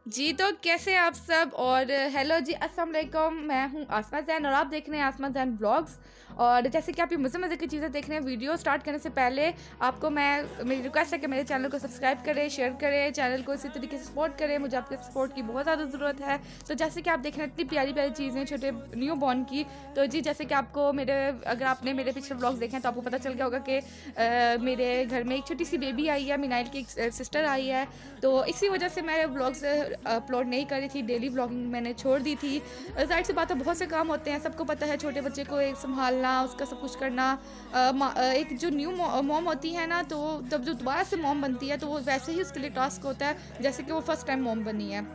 जी, तो कैसे हैं आप सब। और हेलो जी, अस्सलाम वालेकुम। मैं हूँ आसमा जैन और आप देख रहे हैं आसमा जैन व्लॉग्स। और जैसे कि आप ये मज़े की चीज़ें देख रहे हैं, वीडियो स्टार्ट करने से पहले आपको मेरी रिक्वेस्ट है कि मेरे चैनल को सब्सक्राइब करें, शेयर करें, चैनल को इसी तरीके से सपोर्ट करें। मुझे आपके सपोर्ट की बहुत ज़्यादा ज़रूरत है। तो जैसे कि आप देख रहे हैं इतनी प्यारी चीज़ें छोटे न्यू बॉर्न की। तो जी, जैसे कि आपको अगर आपने मेरे पिछले व्लॉग्स देखे हैं तो आपको पता चल गया होगा कि मेरे घर में एक छोटी सी बेबी आई है, मिनाइल की एक सिस्टर आई है। तो इसी वजह से मैं व्लॉग्स अपलोड नहीं कर रही थी, डेली व्लॉगिंग मैंने छोड़ दी थी। जाहिर सी बात है, बहुत से काम होते हैं, सबको पता है, छोटे बच्चे को एक संभालना, उसका सब कुछ करना। एक जो न्यू मॉम होती है ना, तो जब जो दोबारा से मॉम बनती है तो वो वैसे ही उसके लिए टास्क होता है जैसे कि वो फर्स्ट टाइम मॉम बनी है।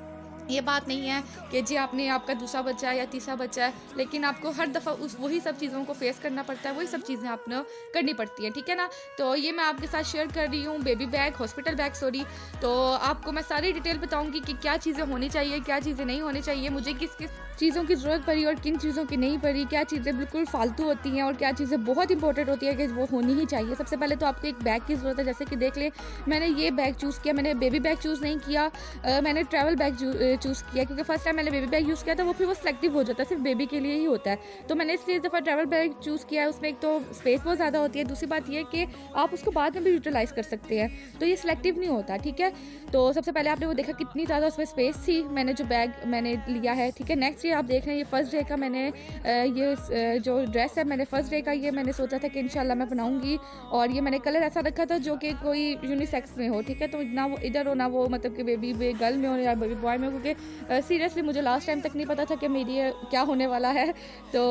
ये बात नहीं है कि जी आपका दूसरा बच्चा है या तीसरा बच्चा है, लेकिन आपको हर दफ़ा वही सब चीज़ों को फेस करना पड़ता है, वही सब चीज़ें आपने करनी पड़ती हैं, ठीक है ना। तो ये मैं आपके साथ शेयर कर रही हूँ baby bag, hospital bag sorry. तो आपको मैं सारी डिटेल बताऊँगी कि क्या चीज़ें होनी चाहिए, क्या चीज़ें नहीं होनी चाहिए, मुझे किस किस चीज़ों की ज़रूरत पड़ी और किन चीज़ों की नहीं पड़ी, क्या चीज़ें बिल्कुल फालतू होती हैं और क्या चीज़ें बहुत इंपॉर्टेंट होती है कि वो होनी ही चाहिए। सबसे पहले तो आपको एक बैग की ज़रूरत है। जैसे कि देख ले, मैंने ये बैग चूज़ किया, मैंने बेबी बैग चूज़ नहीं किया, मैंने ट्रैवल बैग चूज़ किया, क्योंकि फर्स्ट टाइम मैंने बेबी बैग यूज़ किया था, वो फिर वो सिलेक्टिव हो जाता है, सिर्फ बेबी के लिए ही होता है। तो मैंने इसलिए इस दफ़ा ट्रैवल बैग चूज़ किया है। उसमें एक तो स्पेस बहुत ज़्यादा होती है, दूसरी बात यह कि आप उसको बाद में भी यूटिलाइज़ कर सकते हैं, तो ये सिलेक्टिव नहीं होता, ठीक है। तो सबसे पहले आपने वो देखा कितनी ज़्यादा उसमें स्पेस थी, मैंने जो बैग मैंने लिया है, ठीक है। नेक्स्ट ये आप देख रहे हैं, ये फर्स्ट डे का मैंने ये जो ड्रेस है, मैंने फर्स्ट डे का ये मैंने सोचा था कि इंशाल्लाह मैं बनाऊंगी। और ये मैंने कलर ऐसा रखा था जो कि कोई यूनिसेक्स में हो, ठीक है। तो ना वो इधर हो ना वो मतलब कि बेबी गर्ल में हो या बेबी बॉय में हो, क्योंकि सीरियसली मुझे लास्ट टाइम तक नहीं पता था कि मेरी क्या होने वाला है। तो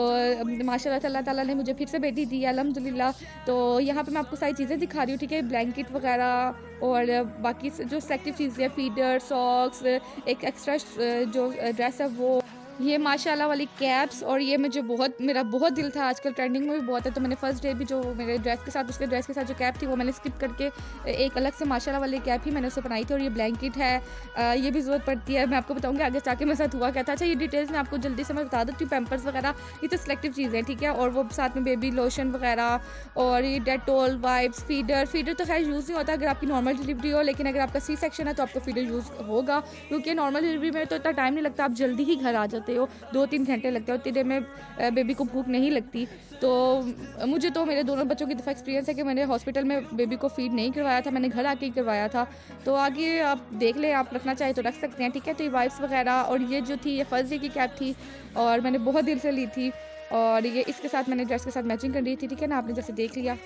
माशाल्लाह अल्लाह ताला ने मुझे फिर से बेटी दी है, अल्हम्दुलिल्लाह। तो यहाँ पे मैं आपको सारी चीज़ें दिखा रही हूँ, ठीक है। ब्लैंकेट वगैरह और बाकी जो सेलेक्टिव चीज़ें, फीडर, सॉक्स, एक एक्स्ट्रा जो ड्रेस है वो, ये माशाल्लाह वाली कैप्स। और ये मेरा बहुत दिल था, आजकल ट्रेंडिंग में भी बहुत है। तो मैंने फर्स्ट डे भी जो मेरे ड्रेस के साथ, उसके ड्रेस के साथ जो कैप थी वो मैंने स्किप करके एक अलग से माशाल्लाह वाली कैप ही मैंने उसे बनाई थी। और ये ब्लैंकेट है, ये भी ज़रूरत पड़ती है, मैं आपको बताऊँगी आगे जाके मेरे साथ हुआ क्या था। अच्छा, ये डिटेल्स मैं आपको जल्दी से मैं बता देती हूँ। पैम्पर्स वगैरह ये तो सिलेक्टिव चीज़ें हैं, ठीक है। और वो साथ में बेबी लोशन वगैरह और ये डेटोल वाइप्स, फीडर तो खैर यूज़ नहीं होता अगर आपकी नॉर्मल डिलीवरी हो, लेकिन अगर आपका सी सेक्शन है तो आपको फीडर यूज़ होगा, क्योंकि नॉर्मल डिलीवरी में तो इतना टाइम नहीं लगता, आप जल्दी ही घर आ जाते हो, 2-3 घंटे लगते हैं, उतनी देर में बेबी को भूख नहीं लगती। तो मुझे तो मेरे दोनों बच्चों की दफ़ा एक्सपीरियंस है कि मैंने हॉस्पिटल में बेबी को फीड नहीं करवाया था, मैंने घर आके ही करवाया था। तो आगे आप देख लें, आप रखना चाहे तो रख सकते हैं, ठीक है। तो ये वाइप्स वगैरह और ये जो थी ये फर्स्ट डे की कैप थी और मैंने बहुत दिल से ली थी। और ये इसके साथ मैंने ड्रेस के साथ मैचिंग कर रही थी, ठीक है ना, आपने जैसे देख लिया।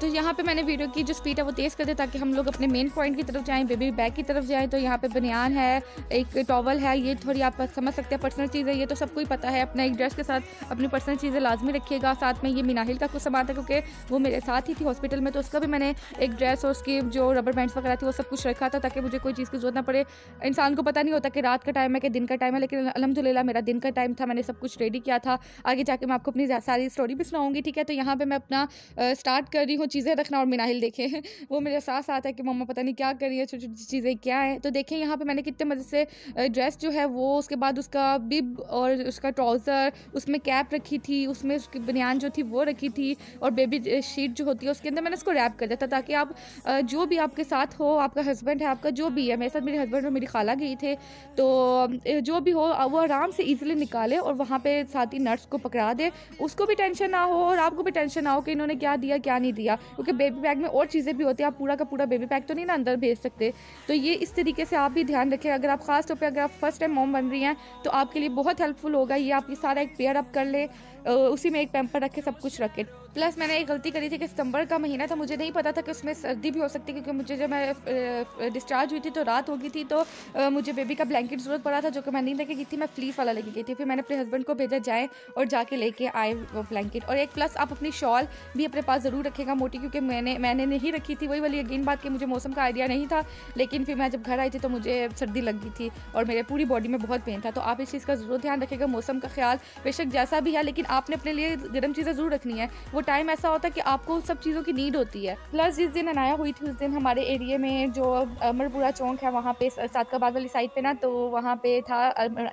तो यहाँ पे मैंने वीडियो की जो स्पीड है वो तेज़ कर दे ताकि हम लोग अपने मेन पॉइंट की तरफ जाएं, बेबी बैग की तरफ जाएं। तो यहाँ पे बनियान है, एक टॉवल है, ये थोड़ी आप समझ सकते हैं पर्सनल चीज़ है, ये तो सबको ही पता है। अपना एक ड्रेस के साथ अपनी पर्सनल चीज़ें लाजमी रखिएगा। साथ में ये मिनाहिल का कुछ सामान था, क्योंकि वो मेरे साथ ही थी हॉस्पिटल में, तो उसका भी मैंने एक ड्रेस और उसकी जो रबर बैंड्स वगैरह थी वो सब कुछ रखा था, ताकि मुझे कोई चीज़ की जरूरत ना पड़े। इंसान को पता नहीं होता कि रात का टाइम है कि दिन का टाइम है, लेकिन अल्हम्दुलिल्लाह मेरा दिन का टाइम था, मैंने सब कुछ रेडी किया था। आगे जाके मैं आपको अपनी सारी स्टोरी भी सुनाऊंगी, ठीक है। तो यहाँ पे मैं अपना स्टार्ट कर रही हूँ चीज़ें रखना। और मिनाहिल देखें वो मेरे साथ साथ है कि मम्मा पता नहीं क्या कर रही है, छोटी छोटी चीज़ें क्या है। तो देखें यहाँ पे मैंने कितने मज़े से ड्रेस जो है वो, उसके बाद उसका बिब और उसका ट्राउज़र, उसमें कैप रखी थी, उसमें उसकी बनियान जो थी वो रखी थी, और बेबी शीट जो होती है उसके अंदर मैंने उसको रैप कर दिया था, ताकि आप जो भी आपके साथ हो, आपका हस्बैंड है, आपका जो भी है, मेरे साथ मेरे हस्बैंड और मेरी खाला गई थे, तो जो भी हो वो आराम से ईजिली निकाले और वहाँ पे साथ ही नर्स को पकड़ा दे, उसको भी टेंशन ना हो और आपको भी टेंशन ना हो कि इन्होंने क्या दिया क्या नहीं दिया, क्योंकि बेबी बैग में और चीज़ें भी होती हैं, आप पूरा का पूरा बेबी बैग तो नहीं ना अंदर भेज सकते। तो ये इस तरीके से आप भी ध्यान रखें। अगर आप खास तौर पे अगर आप फर्स्ट टाइम मॉम बन रही हैं तो आपके लिए बहुत हेल्पफुल होगा ये, आप ये सारा एक पेयर अप कर ले, उसी में एक पैम्पर रखे, सब कुछ रखे। प्लस मैंने एक गलती करी थी कि सितंबर का महीना था, मुझे नहीं पता था कि उसमें सर्दी भी हो सकती है, क्योंकि मुझे जब मैं डिस्चार्ज हुई थी तो रात हो गई थी, तो मुझे बेबी का ब्लैंकेट ज़रूरत पड़ा था, जो कि मैं नहीं लेके गई थी, मैं फ्लीस वाला लेके गई थी। फिर मैंने अपने हस्बैंड को भेजा जाए और जाके लेके आए वो ब्लैंकेट। और एक प्लस आप अपनी शॉल भी अपने पास ज़रूर रखेगा मोटी, क्योंकि मैंने नहीं रखी थी, वही वाली अगेन बात कि मुझे मौसम का आइडिया नहीं था, लेकिन फिर मैं जब घर आई थी तो मुझे सर्दी लग गई थी और मेरे पूरी बॉडी में बहुत पेन था। तो आप इस चीज़ का ज़रूर ध्यान रखेगा, मौसम का ख्याल बेशक जैसा भी है, लेकिन आपने अपने लिए गर्म चीज़ें ज़रूर रखनी है। वो टाइम ऐसा होता है कि आपको सब चीज़ों की नीड होती है। प्लस जिस दिन अनाया हुई थी उस दिन हमारे एरिया में जो अमरपुरा चौक है वहाँ पे सादकाबाद वाली साइड पे ना, तो वहाँ पे था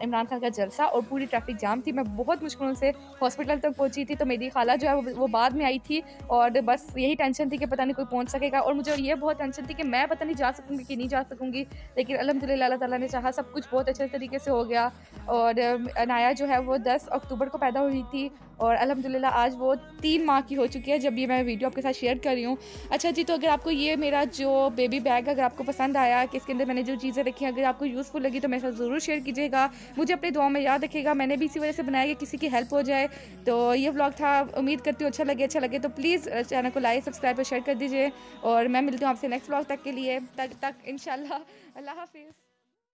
इमरान खान का जलसा और पूरी ट्रैफिक जाम थी। मैं बहुत मुश्किलों से हॉस्पिटल तक पहुँची थी, तो मेरी खाला जो है वो बाद में आई थी और बस यही टेंशन थी कि पता नहीं कोई पहुँच सकेगा, और मुझे ये बहुत टेंशन थी कि मैं पता नहीं जा सकूँगी कि नहीं जा सकूँगी। लेकिन अल्हम्दुलिल्लाह अल्लाह ताला ने चाहा सब कुछ बहुत अच्छे तरीके से हो गया। और अनाया जो है वो 10 अक्टूबर को पैदा हुई थी और अल्हम्दुलिल्लाह आज वो 3 माह की हो चुकी है जब ये मैं वीडियो आपके साथ शेयर कर रही हूँ। अच्छा जी, तो अगर आपको ये मेरा जो बेबी बैग अगर आपको पसंद आया कि इसके अंदर मैंने जो चीज़ें रखी हैं अगर आपको यूज़फुल लगी तो मेरे साथ ज़रूर शेयर कीजिएगा। मुझे अपनी दुआ में याद रखिएगा। मैंने भी इसी वजह से बनाया कि किसी की हेल्प हो जाए। तो ये व्लॉग था, उम्मीद करती हूँ अच्छा लगे तो प्लीज़ चैनल को लाइक सब्सक्राइब और शेयर कर दीजिए। और मैं मिलती हूँ आपसे नेक्स्ट व्लॉग तक के लिए, तक इंशाल्लाह। अल्लाह हाफिज़।